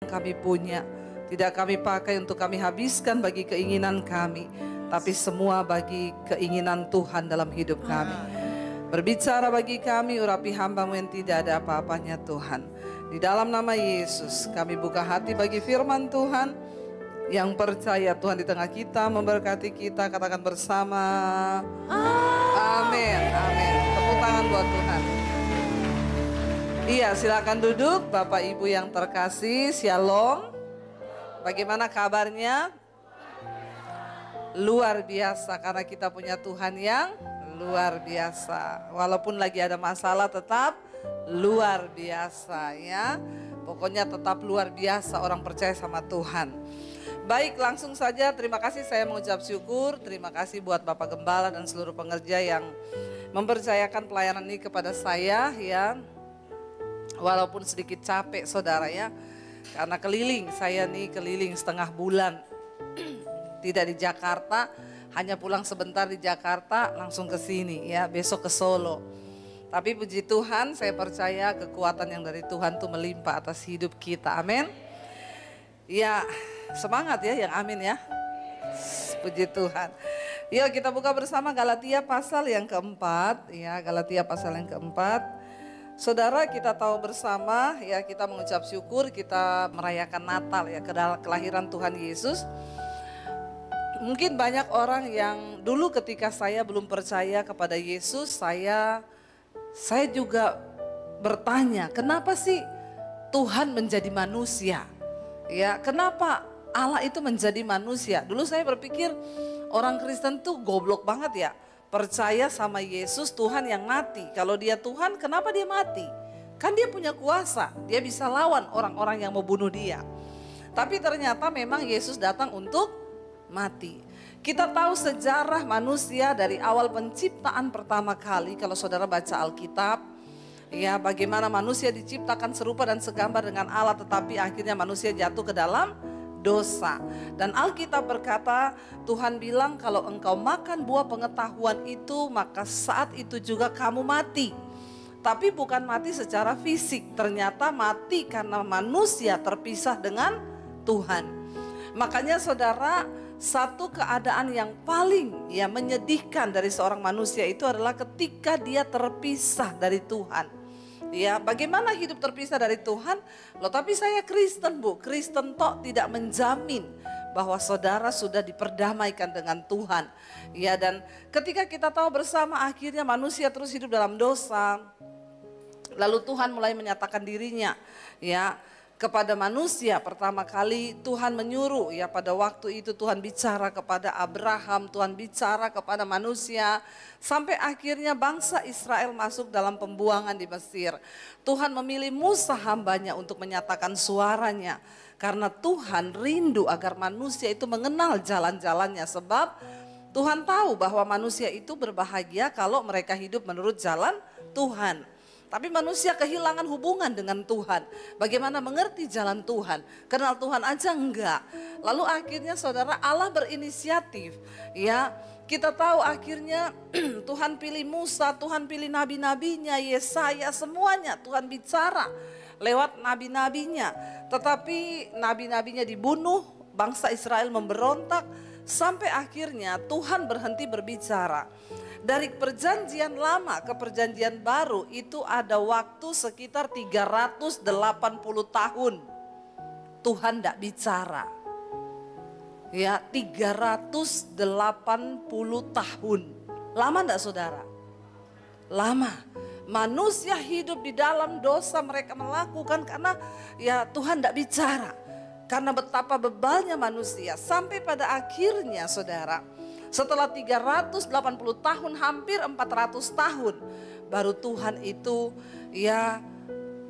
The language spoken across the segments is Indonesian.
kami punya. Tidak kami pakai untuk kami habiskan bagi keinginan kami, tapi semua bagi keinginan Tuhan dalam hidup kami. Berbicara bagi kami, urapi hamba-Mu yang tidak ada apa-apanya Tuhan. Di dalam nama Yesus kami buka hati bagi firman Tuhan. Yang percaya Tuhan di tengah kita, memberkati kita, katakan bersama. Amin, amin. Tepuk tangan buat Tuhan. Iya, silakan duduk Bapak Ibu yang terkasih. Shalom. Bagaimana kabarnya? Luar biasa, karena kita punya Tuhan yang luar biasa. Walaupun lagi ada masalah tetap luar biasa ya. Pokoknya tetap luar biasa orang percaya sama Tuhan. Baik, langsung saja terima kasih, saya mengucap syukur. Terima kasih buat Bapak Gembala dan seluruh pengerja yang mempercayakan pelayanan ini kepada saya ya. Walaupun sedikit capek saudara ya. Karena keliling, saya nih keliling setengah bulan. Tidak di Jakarta, hanya pulang sebentar di Jakarta langsung ke sini ya, besok ke Solo. Tapi puji Tuhan, saya percaya kekuatan yang dari Tuhan tuh melimpah atas hidup kita. Amin. Ya, semangat ya yang amin ya. Puji Tuhan. Yuk kita buka bersama Galatia pasal yang keempat ya, Galatia pasal yang keempat. Saudara, kita tahu bersama ya, kita mengucap syukur, kita merayakan Natal ya, kelahiran Tuhan Yesus. Mungkin banyak orang yang dulu ketika saya belum percaya kepada Yesus, saya juga bertanya, kenapa sih Tuhan menjadi manusia? Ya, kenapa Allah itu menjadi manusia? Dulu saya berpikir orang Kristen tuh goblok banget ya. Percaya sama Yesus Tuhan yang mati. Kalau dia Tuhan, kenapa dia mati? Kan dia punya kuasa, dia bisa lawan orang-orang yang mau bunuh dia. Tapi ternyata memang Yesus datang untuk mati. Kita tahu sejarah manusia dari awal penciptaan pertama kali. Kalau saudara baca Alkitab, ya bagaimana manusia diciptakan serupa dan segambar dengan Allah, tetapi akhirnya manusia jatuh ke dalam dosa. Dan Alkitab berkata, Tuhan bilang kalau engkau makan buah pengetahuan itu, maka saat itu juga kamu mati. Tapi bukan mati secara fisik, ternyata mati karena manusia terpisah dengan Tuhan. Makanya saudara, satu keadaan yang paling ya menyedihkan dari seorang manusia itu adalah ketika dia terpisah dari Tuhan. Ya, bagaimana hidup terpisah dari Tuhan? Loh, tapi saya Kristen, Bu. Kristen tok tidak menjamin bahwa saudara sudah diperdamaikan dengan Tuhan. Ya, dan ketika kita tahu bersama akhirnya manusia terus hidup dalam dosa. Lalu Tuhan mulai menyatakan dirinya ya kepada manusia. Pertama kali Tuhan menyuruh ya, pada waktu itu Tuhan bicara kepada Abraham, Tuhan bicara kepada manusia, sampai akhirnya bangsa Israel masuk dalam pembuangan di Mesir. Tuhan memilih Musa hambanya untuk menyatakan suaranya, karena Tuhan rindu agar manusia itu mengenal jalan-jalannya, sebab Tuhan tahu bahwa manusia itu berbahagia kalau mereka hidup menurut jalan Tuhan. Tapi manusia kehilangan hubungan dengan Tuhan. Bagaimana mengerti jalan Tuhan? Kenal Tuhan aja enggak. Lalu akhirnya saudara, Allah berinisiatif. Ya, kita tahu akhirnya Tuhan pilih Musa, Tuhan pilih nabi-nabinya, Yesaya, semuanya Tuhan bicara lewat nabi-nabinya. Tetapi nabi-nabinya dibunuh, bangsa Israel memberontak, sampai akhirnya Tuhan berhenti berbicara. Dari perjanjian lama ke perjanjian baru itu ada waktu sekitar 380 tahun. Tuhan tidak bicara. Ya, 380 tahun. Lama enggak saudara? Lama. Manusia hidup di dalam dosa mereka melakukan karena ya Tuhan tidak bicara. Karena betapa bebalnya manusia. Sampai pada akhirnya saudara, setelah 380 tahun, hampir 400 tahun, baru Tuhan itu ya,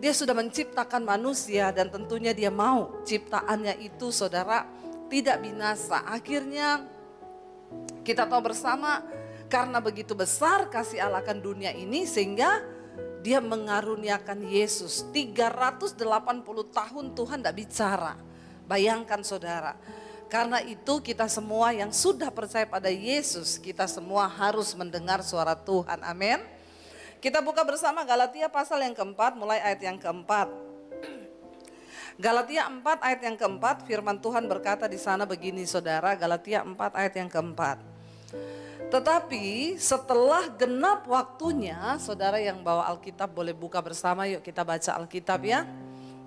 dia sudah menciptakan manusia dan tentunya dia mau ciptaannya itu saudara tidak binasa. Akhirnya kita tahu bersama, karena begitu besar kasih Allah akan dunia ini sehingga dia mengaruniakan Yesus. 380 tahun Tuhan tidak bicara. Bayangkan saudara. Karena itu kita semua yang sudah percaya pada Yesus, kita semua harus mendengar suara Tuhan. Amin. Kita buka bersama Galatia pasal yang keempat, mulai ayat yang keempat. Galatia 4 ayat yang keempat, firman Tuhan berkata di sana begini saudara, Galatia 4 ayat yang keempat. Tetapi setelah genap waktunya, saudara yang bawa Alkitab boleh buka bersama, yuk kita baca Alkitab ya.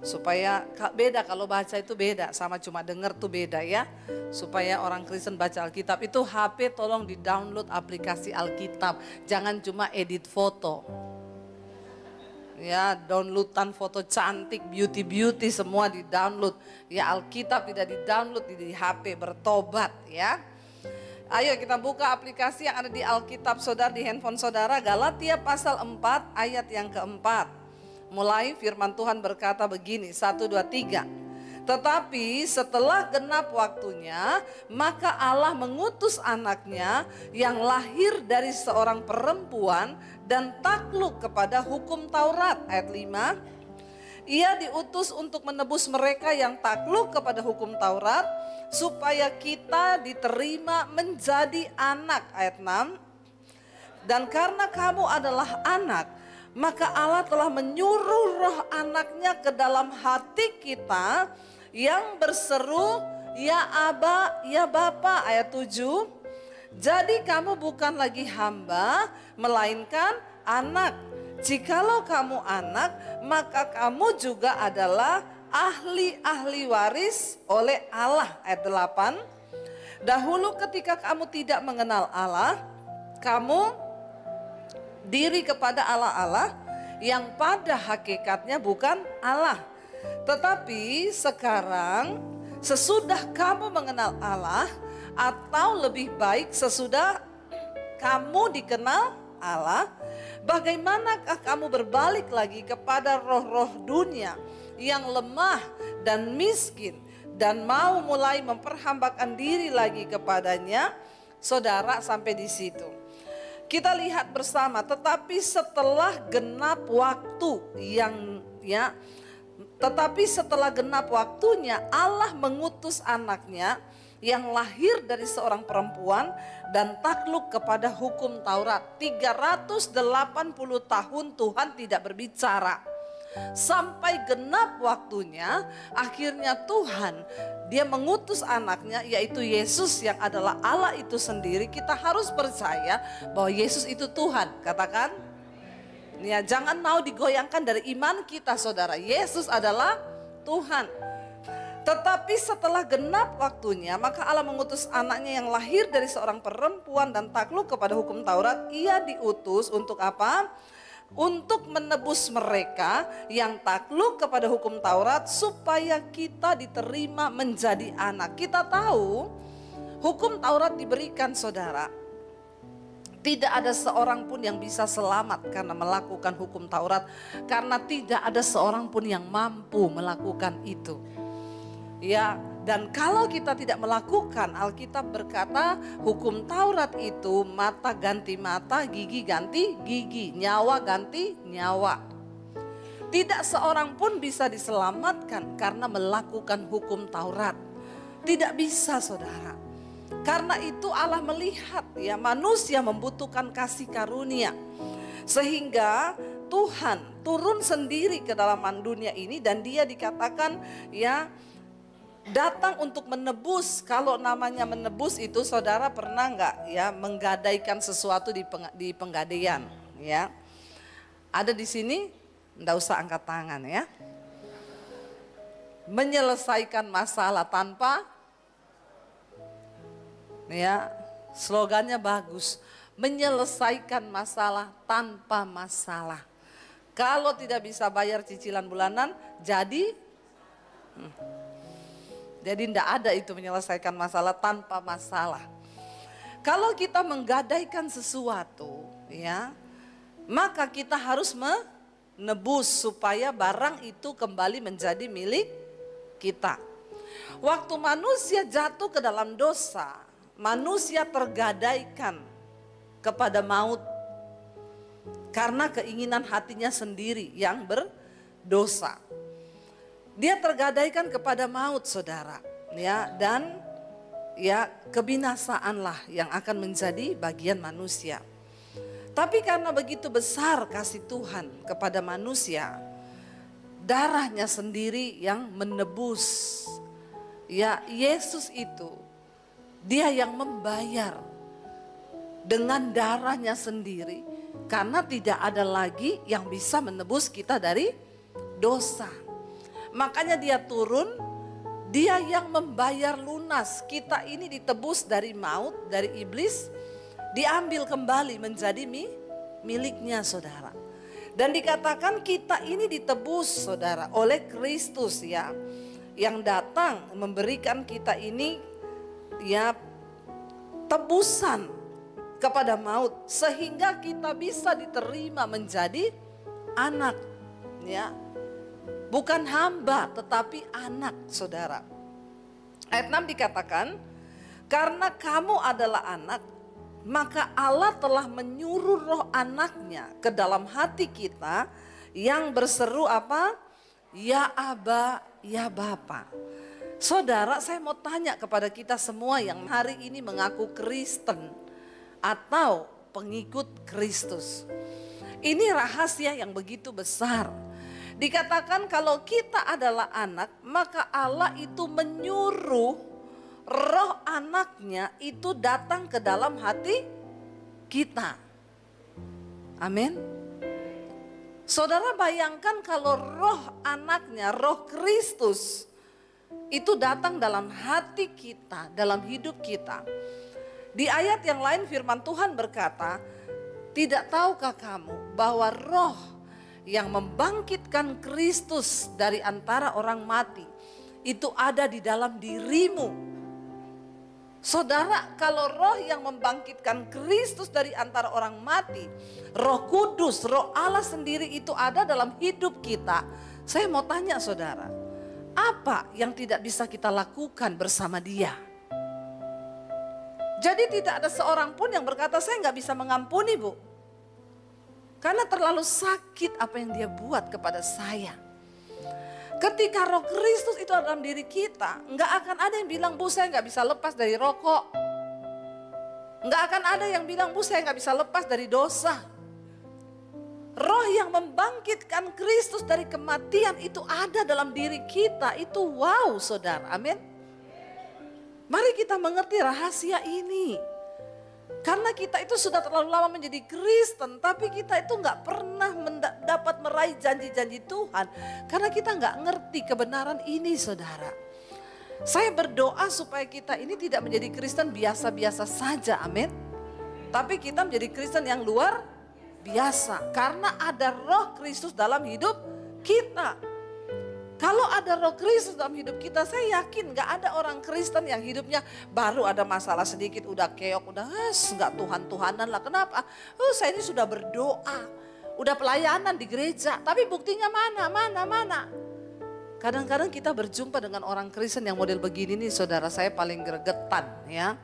Supaya beda, kalau baca itu beda, sama cuma dengar tuh beda ya. Supaya orang Kristen baca Alkitab itu HP tolong di download aplikasi Alkitab. Jangan cuma edit foto. Ya, downloadan foto cantik, beauty semua di download. Ya, Alkitab tidak di download di HP, bertobat ya. Ayo kita buka aplikasi yang ada di Alkitab saudara, di handphone saudara. Galatia pasal 4 ayat yang keempat. Mulai firman Tuhan berkata begini, 1, 2, 3. Tetapi setelah genap waktunya, maka Allah mengutus anaknya yang lahir dari seorang perempuan dan takluk kepada hukum Taurat. Ayat 5. Ia diutus untuk menebus mereka yang takluk kepada hukum Taurat, supaya kita diterima menjadi anak. Ayat 6. Dan karena kamu adalah anak, maka Allah telah menyuruh roh anaknya ke dalam hati kita yang berseru, ya Aba, ya Bapa. Ayat 7. Jadi kamu bukan lagi hamba, melainkan anak. Jikalau kamu anak, maka kamu juga adalah ahli-ahli waris oleh Allah. Ayat 8. Dahulu ketika kamu tidak mengenal Allah, kamu diri kepada Allah-Allah yang pada hakikatnya bukan Allah. Tetapi sekarang sesudah kamu mengenal Allah, atau lebih baik sesudah kamu dikenal Allah, bagaimanakah kamu berbalik lagi kepada roh-roh dunia yang lemah dan miskin dan mau mulai memperhambakan diri lagi kepadanya? Saudara, sampai di situ kita lihat bersama, tetapi setelah genap waktunya Allah mengutus anaknya yang lahir dari seorang perempuan dan takluk kepada hukum Taurat. 380 tahun Tuhan tidak berbicara. Sampai genap waktunya, akhirnya Tuhan dia mengutus anaknya, yaitu Yesus yang adalah Allah itu sendiri. Kita harus percaya bahwa Yesus itu Tuhan. Katakan ya, jangan mau digoyangkan dari iman kita saudara. Yesus adalah Tuhan. Tetapi setelah genap waktunya, maka Allah mengutus anaknya yang lahir dari seorang perempuan dan takluk kepada hukum Taurat. Ia diutus untuk apa? Untuk menebus mereka yang takluk kepada hukum Taurat, supaya kita diterima menjadi anak. Kita tahu hukum Taurat diberikan saudara. Tidak ada seorang pun yang bisa selamat karena melakukan hukum Taurat, karena tidak ada seorang pun yang mampu melakukan itu. Ya, dan kalau kita tidak melakukan, Alkitab berkata hukum Taurat itu mata ganti mata, gigi ganti gigi, nyawa ganti nyawa. Tidak seorang pun bisa diselamatkan karena melakukan hukum Taurat. Tidak bisa saudara. Karena itu Allah melihat ya manusia membutuhkan kasih karunia. Sehingga Tuhan turun sendiri ke dalam dunia ini, dan dia dikatakan ya datang untuk menebus. Kalau namanya menebus itu saudara pernah nggak ya menggadaikan sesuatu di penggadaian ya? Ada di sini, nggak usah angkat tangan ya. Menyelesaikan masalah tanpa ya, slogannya bagus. Menyelesaikan masalah tanpa masalah. Kalau tidak bisa bayar cicilan bulanan, jadi tidak ada itu menyelesaikan masalah tanpa masalah. Kalau kita menggadaikan sesuatu ya, maka kita harus menebus supaya barang itu kembali menjadi milik kita. Waktu manusia jatuh ke dalam dosa, manusia tergadaikan kepada maut karena keinginan hatinya sendiri yang berdosa. Dia tergadaikan kepada maut saudara ya, dan ya kebinasaanlah yang akan menjadi bagian manusia. Tapi karena begitu besar kasih Tuhan kepada manusia, darahnya sendiri yang menebus. Ya, Yesus itu dia yang membayar dengan darahnya sendiri, karena tidak ada lagi yang bisa menebus kita dari dosa. Makanya dia turun, dia yang membayar lunas. Kita ini ditebus dari maut, dari iblis, diambil kembali menjadi miliknya saudara. Dan dikatakan kita ini ditebus saudara oleh Kristus ya, yang datang memberikan kita ini ya tebusan kepada maut, sehingga kita bisa diterima menjadi anak ya. Bukan hamba tetapi anak saudara. Ayat 6 dikatakan, karena kamu adalah anak, maka Allah telah menyuruh roh anaknya ke dalam hati kita yang berseru apa? Ya Aba, ya Bapa. Saudara, saya mau tanya kepada kita semua yang hari ini mengaku Kristen atau pengikut Kristus. Ini rahasia yang begitu besar. Dikatakan kalau kita adalah anak, maka Allah itu menyuruh roh anaknya itu datang ke dalam hati kita. Amin. Saudara bayangkan kalau roh anaknya, roh Kristus itu datang dalam hati kita, dalam hidup kita. Di ayat yang lain firman Tuhan berkata, tidak tahukah kamu bahwa roh yang membangkitkan Kristus dari antara orang mati itu ada di dalam dirimu. Saudara, kalau roh yang membangkitkan Kristus dari antara orang mati, Roh Kudus, Roh Allah sendiri itu ada dalam hidup kita. Saya mau tanya saudara, apa yang tidak bisa kita lakukan bersama Dia? Jadi tidak ada seorang pun yang berkata saya nggak bisa mengampuni Bu. Karena terlalu sakit apa yang dia buat kepada saya. Ketika roh Kristus itu dalam diri kita, nggak akan ada yang bilang, Bu saya nggak bisa lepas dari rokok. Nggak akan ada yang bilang, Bu saya nggak bisa lepas dari dosa. Roh yang membangkitkan Kristus dari kematian itu ada dalam diri kita. Itu wow saudara, amin. Mari kita mengerti rahasia ini. Karena kita itu sudah terlalu lama menjadi Kristen, tapi kita itu nggak pernah dapat meraih janji-janji Tuhan. Karena kita nggak ngerti kebenaran ini saudara. Saya berdoa supaya kita ini tidak menjadi Kristen biasa-biasa saja, amin. Tapi kita menjadi Kristen yang luar biasa. Karena ada roh Kristus dalam hidup kita. Kalau ada roh Kristus dalam hidup kita, saya yakin gak ada orang Kristen yang hidupnya baru ada masalah sedikit udah keok, udah gak Tuhan-Tuhanan lah. Kenapa? Saya ini sudah berdoa, udah pelayanan di gereja, tapi buktinya mana? Kadang-kadang kita berjumpa dengan orang Kristen yang model begini nih saudara, saya paling gregetan ya.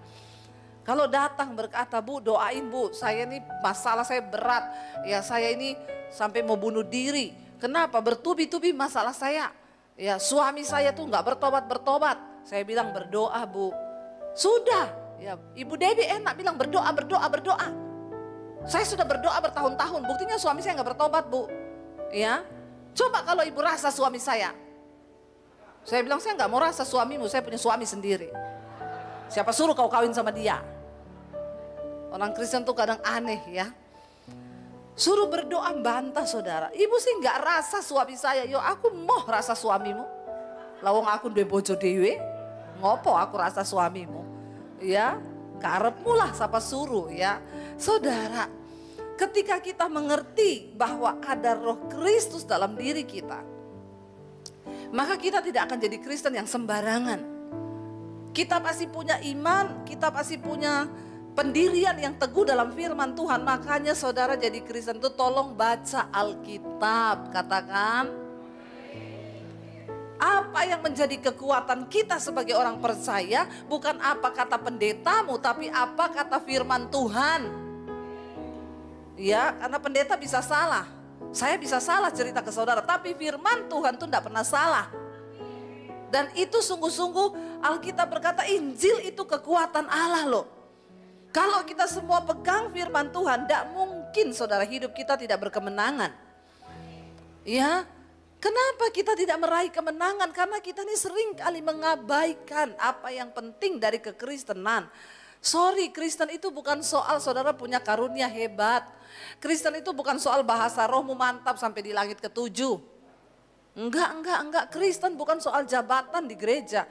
Kalau datang berkata, Bu doain Bu, saya ini masalah saya berat, ya saya ini sampai mau bunuh diri. Kenapa? Bertubi-tubi masalah saya. Ya suami saya tuh nggak bertobat. Saya bilang berdoa Bu. Sudah, ya Ibu Debbie enak bilang berdoa. Saya sudah berdoa bertahun-tahun, buktinya suami saya nggak bertobat Bu. Ya, coba kalau Ibu rasa suami saya. Saya bilang saya nggak mau rasa suamimu, saya punya suami sendiri. Siapa suruh kau kawin sama dia? Orang Kristen tuh kadang aneh ya. Suruh berdoa bantah saudara. Ibu sih nggak rasa suami saya. Yo aku mau rasa suamimu. Lawang aku duwe bojo dewe. Ngopo aku rasa suamimu. Ya karepmu lah siapa suruh ya. Saudara, ketika kita mengerti bahwa ada roh Kristus dalam diri kita, maka kita tidak akan jadi Kristen yang sembarangan. Kita pasti punya iman, kita pasti punya pendirian yang teguh dalam firman Tuhan. Makanya saudara jadi Kristen itu tolong baca Alkitab. Katakan, apa yang menjadi kekuatan kita sebagai orang percaya bukan apa kata pendetamu, tapi apa kata firman Tuhan. Ya, karena pendeta bisa salah. Saya bisa salah cerita ke saudara, tapi firman Tuhan itu tidak pernah salah. Dan itu sungguh-sungguh Alkitab berkata Injil itu kekuatan Allah loh. Kalau kita semua pegang firman Tuhan, tidak mungkin saudara hidup kita tidak berkemenangan. Ya, Kenapa kita tidak meraih kemenangan? Karena kita ini sering kali mengabaikan apa yang penting dari kekristenan. Sorry, Kristen itu bukan soal saudara punya karunia hebat. Kristen itu bukan soal bahasa rohmu mantap sampai di langit ketujuh. Enggak. Kristen bukan soal jabatan di gereja.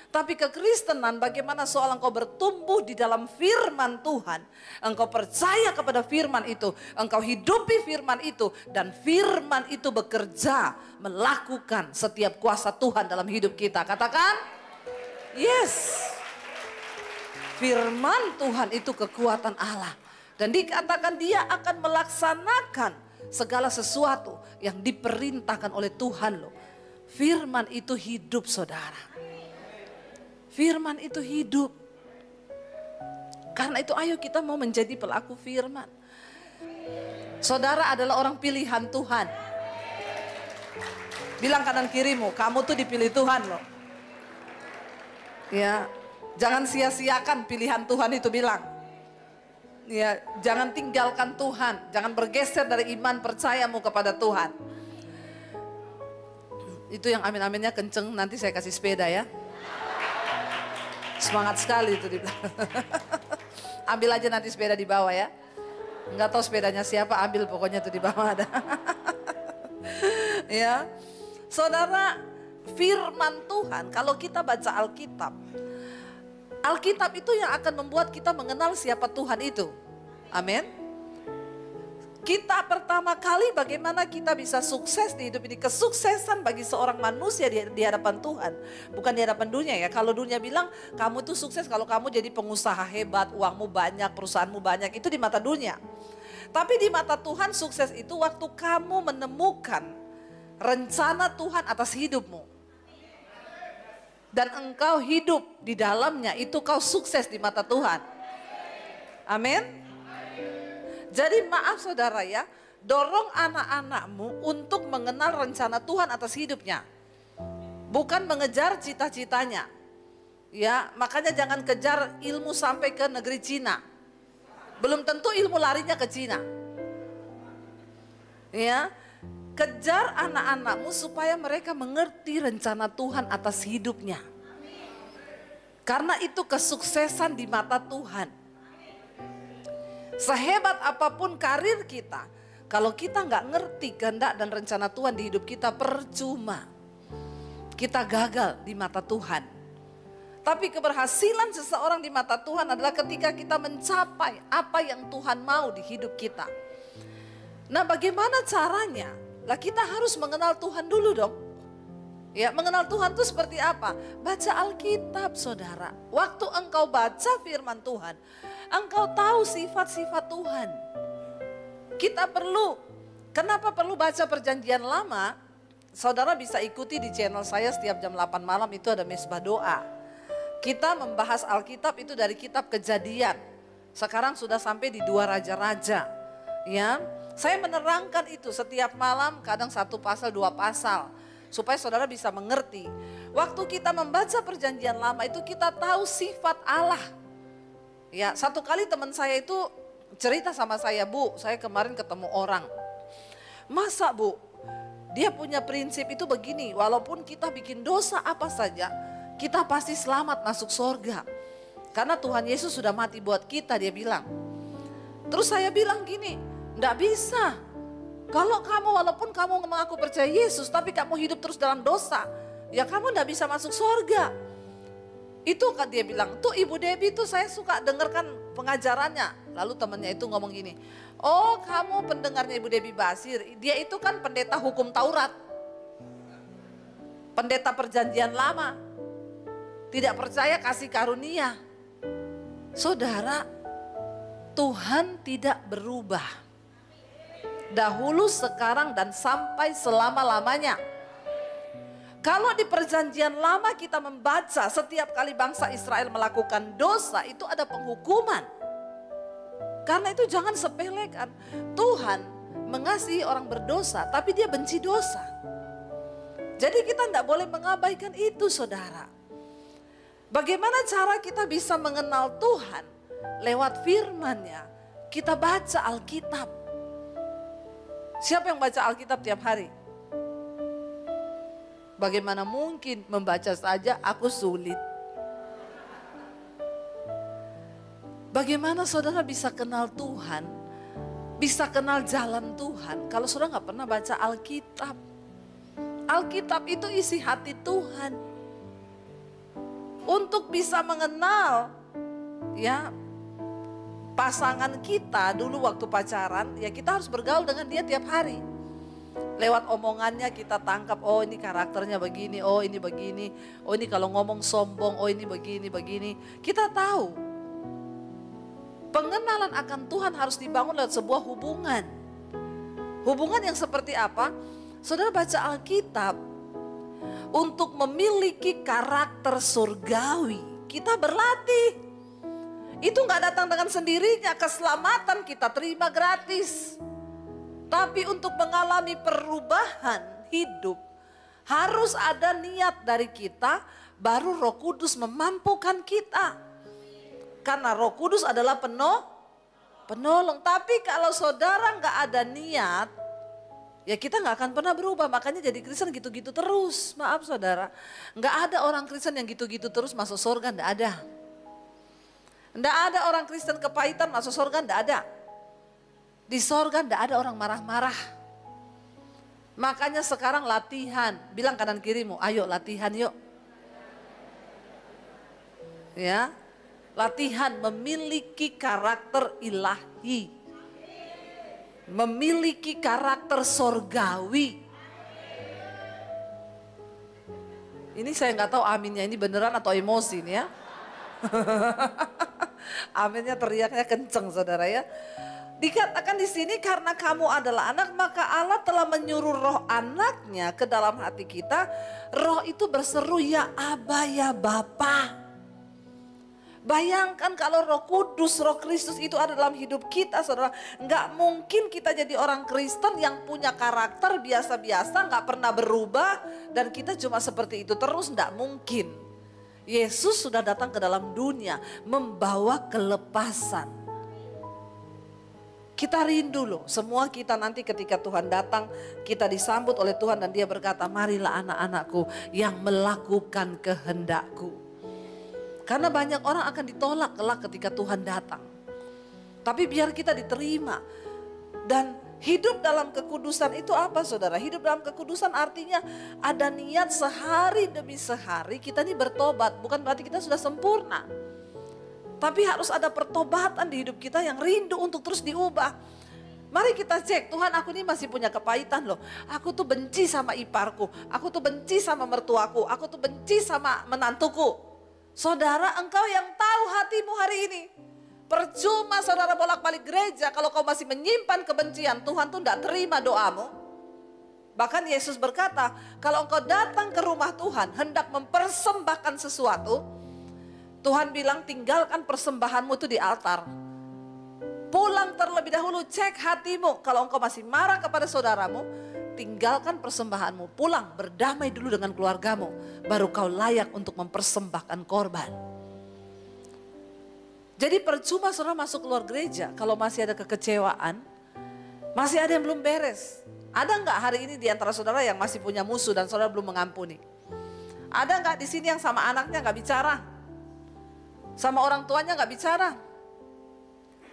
Tapi kekristenan bagaimana soal engkau bertumbuh di dalam firman Tuhan. Engkau percaya kepada firman itu. Engkau hidupi firman itu. Dan firman itu bekerja melakukan setiap kuasa Tuhan dalam hidup kita. Katakan, yes. Firman Tuhan itu kekuatan Allah. Dan dikatakan dia akan melaksanakan segala sesuatu yang diperintahkan oleh Tuhan loh. Firman itu hidup saudara. Firman itu hidup. Karena itu ayo kita mau menjadi pelaku firman. Saudara adalah orang pilihan Tuhan. Bilang kanan kirimu, kamu tuh dipilih Tuhan loh. Ya, jangan sia-siakan pilihan Tuhan itu bilang. Ya, jangan tinggalkan Tuhan, jangan bergeser dari iman percayamu kepada Tuhan. Itu yang amin-aminnya kenceng, nanti saya kasih sepeda ya. Semangat sekali itu dibilang. Ambil aja nanti sepeda di bawah ya. Enggak tahu sepedanya siapa, ambil pokoknya itu di bawah ada. Ya. Saudara, firman Tuhan kalau kita baca Alkitab. Alkitab itu yang akan membuat kita mengenal siapa Tuhan itu. Amin. Kita pertama kali bagaimana kita bisa sukses di hidup ini. Kesuksesan bagi seorang manusia di hadapan Tuhan. Bukan di hadapan dunia ya. Kalau dunia bilang kamu itu sukses kalau kamu jadi pengusaha hebat, uangmu banyak, perusahaanmu banyak. Itu di mata dunia. Tapi di mata Tuhan sukses itu waktu kamu menemukan rencana Tuhan atas hidupmu. Dan engkau hidup di dalamnya, itu kau sukses di mata Tuhan. Amin. Jadi maaf saudara ya, dorong anak-anakmu untuk mengenal rencana Tuhan atas hidupnya. Bukan mengejar cita-citanya. Ya, makanya jangan kejar ilmu sampai ke negeri Cina. Belum tentu ilmu larinya ke Cina. Ya, kejar anak-anakmu supaya mereka mengerti rencana Tuhan atas hidupnya. Karena itu kesuksesan di mata Tuhan. Sehebat apapun karir kita, kalau kita nggak ngerti kehendak dan rencana Tuhan di hidup kita, percuma. Kita gagal di mata Tuhan. Tapi keberhasilan seseorang di mata Tuhan adalah ketika kita mencapai apa yang Tuhan mau di hidup kita. Nah, bagaimana caranya? Lah kita harus mengenal Tuhan dulu dong. Ya, mengenal Tuhan itu seperti apa? Baca Alkitab, saudara. Waktu engkau baca firman Tuhan, engkau tahu sifat-sifat Tuhan. Kita kenapa perlu baca perjanjian lama? Saudara bisa ikuti di channel saya setiap jam 8 malam itu ada mesbah doa. Kita membahas Alkitab itu dari kitab Kejadian. Sekarang sudah sampai di 2 raja-raja. Ya, saya menerangkan itu setiap malam, kadang 1 pasal, 2 pasal. Supaya saudara bisa mengerti. Waktu kita membaca perjanjian lama itu kita tahu sifat Allah. Ya, satu kali teman saya itu cerita sama saya, Bu, saya kemarin ketemu orang. Masa Bu, dia punya prinsip itu begini, walaupun kita bikin dosa apa saja, kita pasti selamat masuk surga. Karena Tuhan Yesus sudah mati buat kita, dia bilang. Terus saya bilang gini, enggak bisa. Kalau kamu walaupun kamu mengaku percaya Yesus, tapi kamu hidup terus dalam dosa, ya kamu enggak bisa masuk surga. Itu kan dia bilang, tuh Ibu Debbie tuh saya suka dengarkan pengajarannya. Lalu temannya itu ngomong gini, oh kamu pendengarnya Ibu Debbie Basir, dia itu kan pendeta hukum Taurat. Pendeta perjanjian lama. Tidak percaya kasih karunia. Saudara, Tuhan tidak berubah. Dahulu, sekarang, dan sampai selama-lamanya. Kalau di perjanjian lama kita membaca setiap kali bangsa Israel melakukan dosa itu ada penghukuman. Karena itu jangan sepelekan. Tuhan mengasihi orang berdosa tapi dia benci dosa. Jadi kita tidak boleh mengabaikan itu saudara. Bagaimana cara kita bisa mengenal Tuhan? Lewat firman-Nya. Kita baca Alkitab. Siapa yang baca Alkitab tiap hari? Bagaimana mungkin membaca saja aku sulit. Bagaimana saudara bisa kenal Tuhan, bisa kenal jalan Tuhan kalau saudara gak pernah baca Alkitab. Alkitab itu isi hati Tuhan. Untuk bisa mengenal ya pasangan kita dulu waktu pacaran, ya kita harus bergaul dengan dia tiap hari. Lewat omongannya kita tangkap, oh ini karakternya begini, oh ini begini, oh ini kalau ngomong sombong, oh ini begini. Kita tahu. Pengenalan akan Tuhan harus dibangun lewat sebuah hubungan. Hubungan yang seperti apa? Saudara baca Alkitab, untuk memiliki karakter surgawi, kita berlatih. Itu gak datang dengan sendirinya, keselamatan kita terima gratis. Tapi untuk mengalami perubahan hidup, harus ada niat dari kita, baru Roh Kudus memampukan kita. Karena Roh Kudus adalah penolong. Tapi kalau saudara gak ada niat, ya kita gak akan pernah berubah. Makanya jadi Kristen gitu-gitu terus. Maaf saudara, gak ada orang Kristen yang gitu-gitu terus masuk surga, gak ada. Gak ada orang Kristen kepahitan masuk surga, gak ada. Di sorga tidak ada orang marah-marah. Makanya sekarang latihan. Bilang kanan kirimu, ayo latihan yuk. Ya, latihan memiliki karakter ilahi. Memiliki karakter sorgawi. Ini saya nggak tahu aminnya ini beneran atau emosi nih ya. Aminnya teriaknya kenceng saudara ya. Dikatakan di sini karena kamu adalah anak, maka Allah telah menyuruh roh anaknya ke dalam hati kita. Roh itu berseru, ya Aba, ya Bapa. Bayangkan kalau Roh Kudus, Roh Kristus itu ada dalam hidup kita saudara. Nggak mungkin kita jadi orang Kristen yang punya karakter biasa-biasa, nggak pernah berubah. Dan kita cuma seperti itu terus, nggak mungkin. Yesus sudah datang ke dalam dunia membawa kelepasan. Kita rindu loh, semua kita nanti ketika Tuhan datang, kita disambut oleh Tuhan dan dia berkata, marilah anak-anakku yang melakukan kehendakku. Karena banyak orang akan ditolak kelak ketika Tuhan datang. Tapi biar kita diterima. Dan hidup dalam kekudusan itu apa saudara? Hidup dalam kekudusan artinya ada niat sehari demi sehari kita ini bertobat. Bukan berarti kita sudah sempurna. Tapi harus ada pertobatan di hidup kita yang rindu untuk terus diubah. Mari kita cek, Tuhan aku ini masih punya kepahitan loh. Aku tuh benci sama iparku, aku tuh benci sama mertuaku, aku tuh benci sama menantuku. Saudara, engkau yang tahu hatimu hari ini. Percuma saudara bolak-balik gereja kalau kau masih menyimpan kebencian, Tuhan tuh tidak terima doamu. Bahkan Yesus berkata, kalau engkau datang ke rumah Tuhan hendak mempersembahkan sesuatu, Tuhan bilang tinggalkan persembahanmu itu di altar. Pulang terlebih dahulu cek hatimu. Kalau engkau masih marah kepada saudaramu, tinggalkan persembahanmu. Pulang berdamai dulu dengan keluargamu. Baru kau layak untuk mempersembahkan korban. Jadi percuma saudara masuk keluar gereja kalau masih ada kekecewaan. Masih ada yang belum beres. Ada enggak hari ini di antara saudara yang masih punya musuh dan saudara belum mengampuni? Ada enggak di sini yang sama anaknya enggak bicara? Sama orang tuanya gak bicara.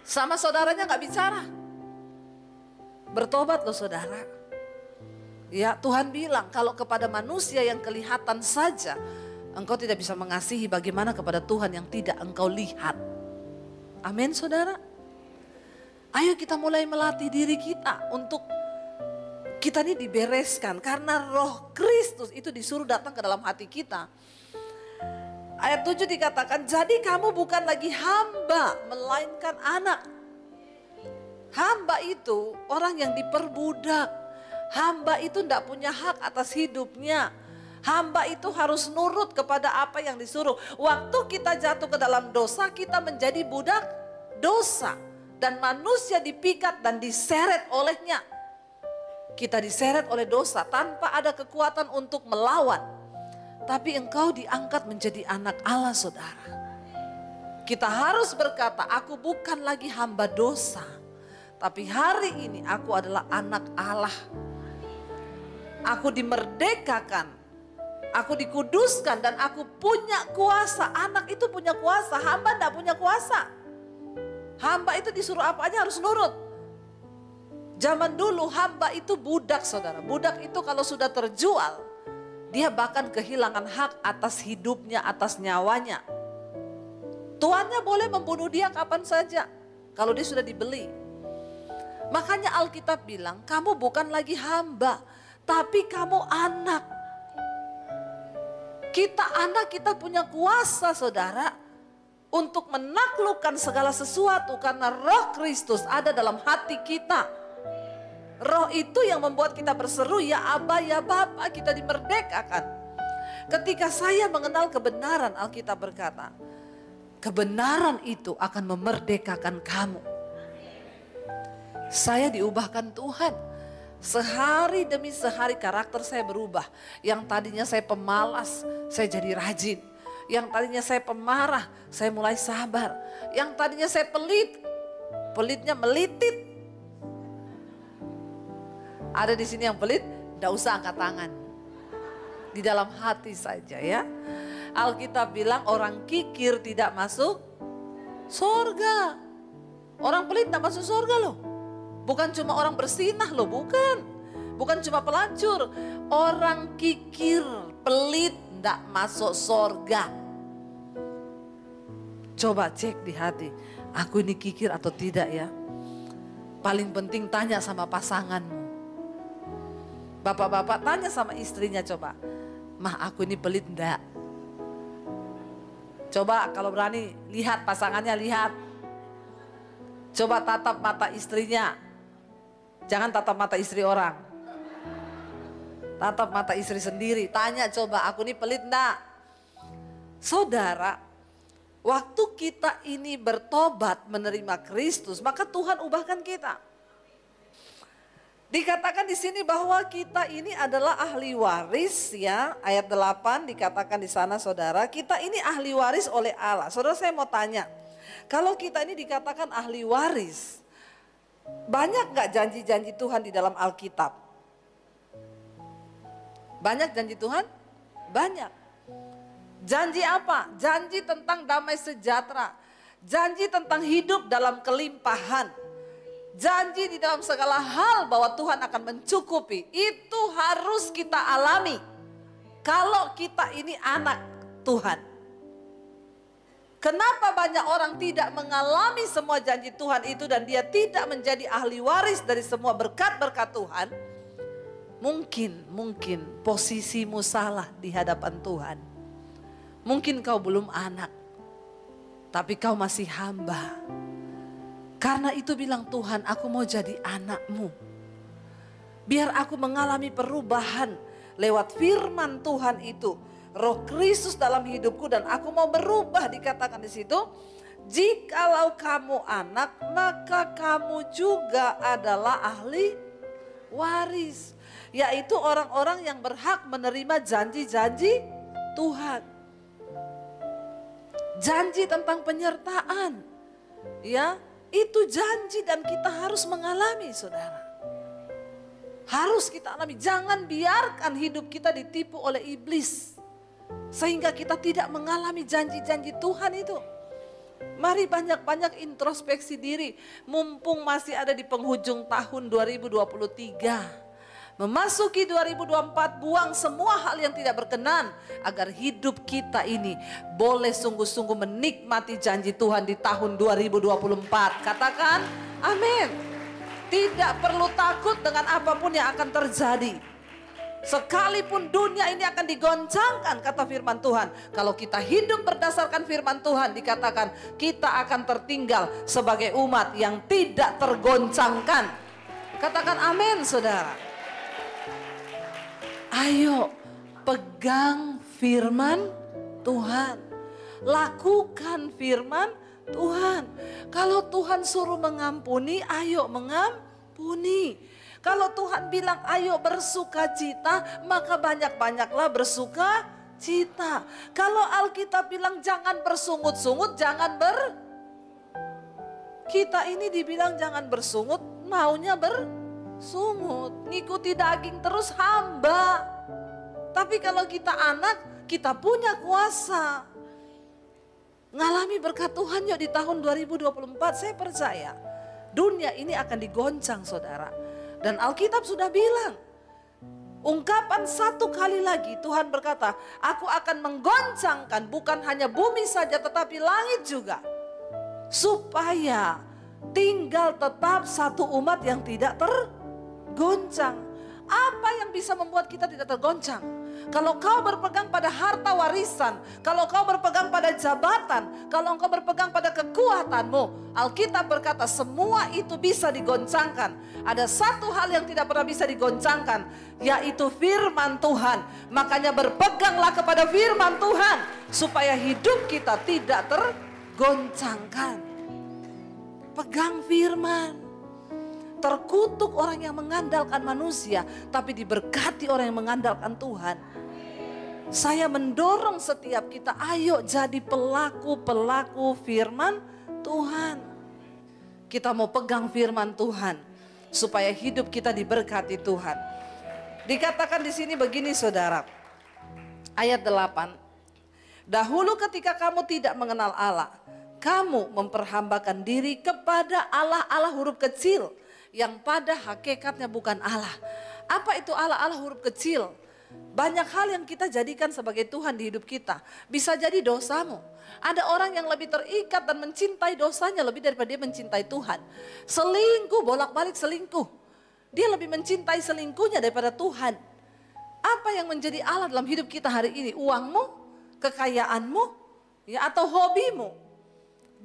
Sama saudaranya gak bicara. Bertobat loh saudara. Ya Tuhan bilang kalau kepada manusia yang kelihatan saja engkau tidak bisa mengasihi, bagaimana kepada Tuhan yang tidak engkau lihat. Amin saudara. Ayo kita mulai melatih diri kita untuk kita ini dibereskan. Karena Roh Kristus itu disuruh datang ke dalam hati kita. Ayat 7 dikatakan, jadi kamu bukan lagi hamba, melainkan anak. Hamba itu orang yang diperbudak. Hamba itu tidak punya hak atas hidupnya. Hamba itu harus nurut kepada apa yang disuruh. Waktu kita jatuh ke dalam dosa, kita menjadi budak dosa. Dan manusia dipikat dan diseret olehnya. Kita diseret oleh dosa tanpa ada kekuatan untuk melawan. Tapi engkau diangkat menjadi anak Allah saudara. Kita harus berkata, aku bukan lagi hamba dosa. Tapi hari ini aku adalah anak Allah. Aku dimerdekakan Aku dikuduskan dan aku punya kuasa. Anak itu punya kuasa, hamba tidak punya kuasa. Hamba itu disuruh apa aja harus nurut. Zaman dulu hamba itu budak, saudara. Budak itu kalau sudah terjual, dia bahkan kehilangan hak atas hidupnya, atas nyawanya. Tuannya boleh membunuh dia kapan saja kalau dia sudah dibeli. Makanya Alkitab bilang, kamu bukan lagi hamba, tapi kamu anak. Kita anak, kita punya kuasa, saudara, untuk menaklukkan segala sesuatu karena Roh Kristus ada dalam hati kita. Roh itu yang membuat kita berseru, ya Aba, ya Bapa, kita dimerdekakan. Ketika saya mengenal kebenaran, Alkitab berkata, kebenaran itu akan memerdekakan kamu. Saya diubahkan Tuhan. Sehari demi sehari karakter saya berubah. Yang tadinya saya pemalas, saya jadi rajin. Yang tadinya saya pemarah, saya mulai sabar. Yang tadinya saya pelit, pelitnya melitit. Ada di sini yang pelit, tidak usah angkat tangan. Di dalam hati saja ya. Alkitab bilang orang kikir tidak masuk surga. Orang pelit tidak masuk surga loh. Bukan cuma orang bersinah loh, bukan. Bukan cuma pelacur. Orang kikir, pelit tidak masuk surga. Coba cek di hati, aku ini kikir atau tidak ya. Paling penting tanya sama pasanganmu. Bapak-bapak tanya sama istrinya coba, mah aku ini pelit enggak? Coba kalau berani lihat pasangannya, lihat. Coba tatap mata istrinya. Jangan tatap mata istri orang. Tatap mata istri sendiri. Tanya coba, aku ini pelit enggak? Saudara, waktu kita ini bertobat menerima Kristus, maka Tuhan ubahkan kita. Dikatakan di sini bahwa kita ini adalah ahli waris ya. Ayat 8 dikatakan di sana saudara, kita ini ahli waris oleh Allah. Saudara, saya mau tanya, kalau kita ini dikatakan ahli waris, banyak gak janji-janji Tuhan di dalam Alkitab? Banyak janji Tuhan? Banyak. Janji apa? Janji tentang damai sejahtera. Janji tentang hidup dalam kelimpahan. Janji di dalam segala hal bahwa Tuhan akan mencukupi. Itu harus kita alami. Kalau kita ini anak Tuhan. Kenapa banyak orang tidak mengalami semua janji Tuhan itu dan dia tidak menjadi ahli waris dari semua berkat-berkat Tuhan? Mungkin posisimu salah di hadapan Tuhan. Mungkin kau belum anak, tapi kau masih hamba. Karena itu bilang Tuhan, aku mau jadi anakmu. Biar aku mengalami perubahan lewat firman Tuhan itu. Roh Kristus dalam hidupku dan aku mau berubah, dikatakan di situ. Jikalau kamu anak, maka kamu juga adalah ahli waris. Yaitu orang-orang yang berhak menerima janji-janji Tuhan. Janji tentang penyertaan. Ya, itu janji dan kita harus mengalami, saudara. Harus kita alami. Jangan biarkan hidup kita ditipu oleh iblis. Sehingga kita tidak mengalami janji-janji Tuhan itu. Mari banyak-banyak introspeksi diri. Mumpung masih ada di penghujung tahun 2023. Memasuki 2024, buang semua hal yang tidak berkenan. Agar hidup kita ini boleh sungguh-sungguh menikmati janji Tuhan di tahun 2024. Katakan amin. Tidak perlu takut dengan apapun yang akan terjadi. Sekalipun dunia ini akan digoncangkan, kata firman Tuhan. Kalau kita hidup berdasarkan firman Tuhan, dikatakan kita akan tertinggal sebagai umat yang tidak tergoncangkan. Katakan amin, saudara. Ayo pegang firman Tuhan. Lakukan firman Tuhan. Kalau Tuhan suruh mengampuni, ayo mengampuni. Kalau Tuhan bilang ayo bersukacita, maka banyak-banyaklah bersukacita. Kalau Alkitab bilang jangan bersungut-sungut, kita ini dibilang jangan bersungut, maunya bersungut. Ngikuti daging terus hamba. Tapi kalau kita anak, kita punya kuasa. Ngalami berkat Tuhan yuk di tahun 2024, saya percaya dunia ini akan digoncang saudara. Dan Alkitab sudah bilang, ungkapan satu kali lagi Tuhan berkata, aku akan menggoncangkan bukan hanya bumi saja tetapi langit juga. Supaya tinggal tetap satu umat yang tidak tergoncang. Apa yang bisa membuat kita tidak tergoncang? Kalau kau berpegang pada harta warisan, kalau kau berpegang pada jabatan, kalau kau berpegang pada kekuatanmu, Alkitab berkata semua itu bisa digoncangkan. Ada satu hal yang tidak pernah bisa digoncangkan, yaitu firman Tuhan. Makanya berpeganglah kepada firman Tuhan, supaya hidup kita tidak tergoncangkan. Pegang firman. Terkutuk orang yang mengandalkan manusia, tapi diberkati orang yang mengandalkan Tuhan. Saya mendorong setiap kita, ayo jadi pelaku-pelaku firman Tuhan. Kita mau pegang firman Tuhan, supaya hidup kita diberkati Tuhan. Dikatakan di sini begini saudara, ayat 8. Dahulu ketika kamu tidak mengenal Allah, kamu memperhambakan diri kepada Allah-Allah huruf kecil, yang pada hakikatnya bukan Allah. Apa itu Allah-Allah huruf kecil? Banyak hal yang kita jadikan sebagai Tuhan di hidup kita. Bisa jadi dosamu. Ada orang yang lebih terikat dan mencintai dosanya lebih daripada dia mencintai Tuhan. Selingkuh, bolak-balik selingkuh. Dia lebih mencintai selingkuhnya daripada Tuhan. Apa yang menjadi Allah dalam hidup kita hari ini? Uangmu, kekayaanmu, ya, atau hobimu.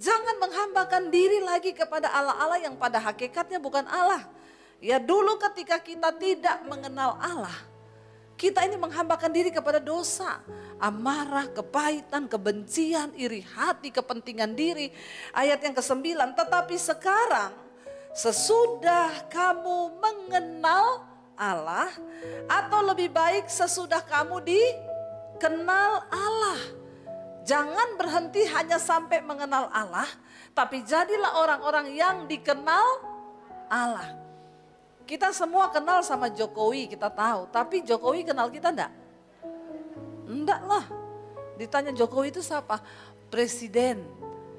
Jangan menghambakan diri lagi kepada Allah-Allah yang pada hakikatnya bukan Allah. Ya dulu ketika kita tidak mengenal Allah, kita ini menghambakan diri kepada dosa. Amarah, kepahitan, kebencian, iri hati, kepentingan diri. Ayat yang ke-9, tetapi sekarang sesudah kamu mengenal Allah, atau lebih baik sesudah kamu dikenal Allah. Jangan berhenti hanya sampai mengenal Allah, tapi jadilah orang-orang yang dikenal Allah. Kita semua kenal sama Jokowi, kita tahu. Tapi Jokowi kenal kita enggak? Enggak lah. Ditanya Jokowi itu siapa? Presiden.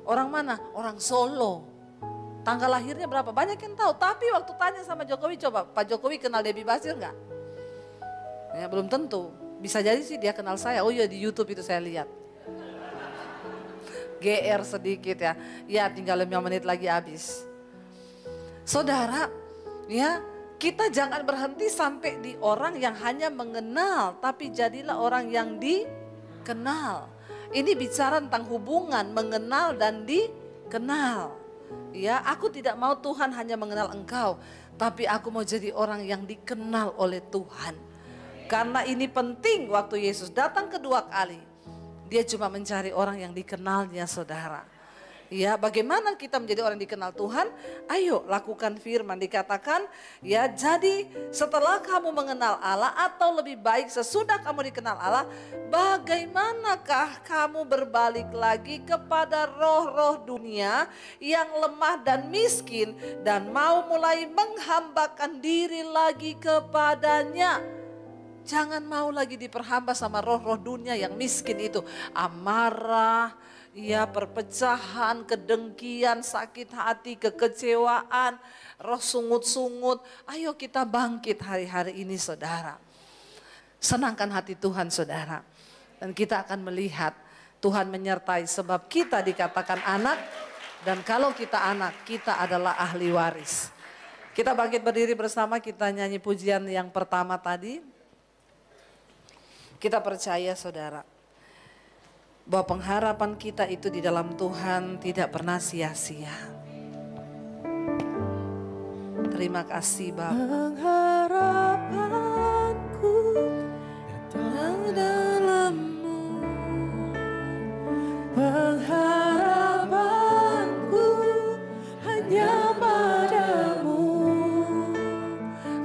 Orang mana? Orang Solo. Tanggal lahirnya berapa? Banyak yang tahu. Tapi waktu tanya sama Jokowi, coba Pak Jokowi kenal Debbie Basir enggak? Ya, belum tentu. Bisa jadi sih dia kenal saya. Oh iya, di YouTube itu saya lihat. GR sedikit ya. Ya tinggal 5 menit lagi habis. Saudara, ya kita jangan berhenti sampai di orang yang hanya mengenal. Tapi jadilah orang yang dikenal. Ini bicara tentang hubungan mengenal dan dikenal. Ya, aku tidak mau Tuhan hanya mengenal engkau. Tapi aku mau jadi orang yang dikenal oleh Tuhan. Karena ini penting waktu Yesus datang kedua kali. Dia cuma mencari orang yang dikenalnya saudara. Ya, bagaimana kita menjadi orang yang dikenal Tuhan? Ayo lakukan firman. Dikatakan ya, jadi setelah kamu mengenal Allah, atau lebih baik sesudah kamu dikenal Allah, bagaimanakah kamu berbalik lagi kepada roh-roh dunia yang lemah dan miskin, dan mau mulai menghambakan diri lagi kepadanya. Jangan mau lagi diperhamba sama roh-roh dunia yang miskin itu. Amarah, ya, perpecahan, kedengkian, sakit hati, kekecewaan, roh sungut-sungut. Ayo kita bangkit hari-hari ini saudara. Senangkan hati Tuhan saudara. Dan kita akan melihat Tuhan menyertai, sebab kita dikatakan anak. Dan kalau kita anak, kita adalah ahli waris. Kita bangkit berdiri bersama, kita nyanyi pujian yang pertama tadi. Kita percaya saudara, bahwa pengharapan kita itu di dalam Tuhan tidak pernah sia-sia. Terima kasih Bapa. Pengharapanku datang dalam-Mu. Pengharapanku hanya pada-Mu.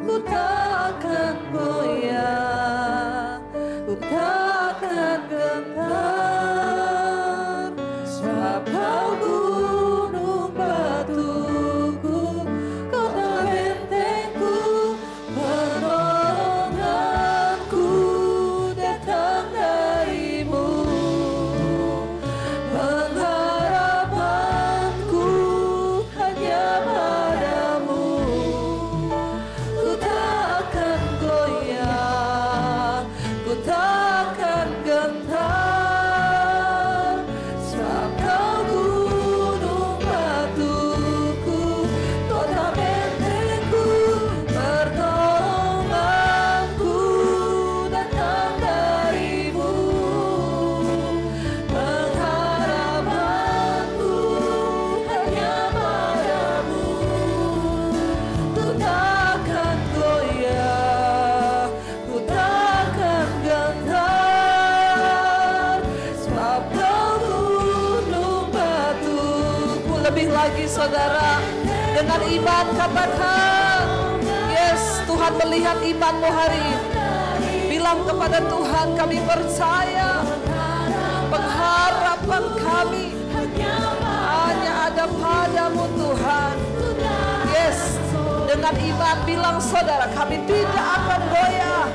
Ku takkan goyah, ku takkan gentar, sebab Kau gunung batuku, kota bentengku, pertolonganku lagi saudara. Dengan iman katakan, yes, Tuhan melihat imanmu hari ini. Bilang kepada Tuhan, kami percaya pengharapan kami hanya ada padamu Tuhan. Yes, dengan iman bilang saudara, kami tidak akan goyah.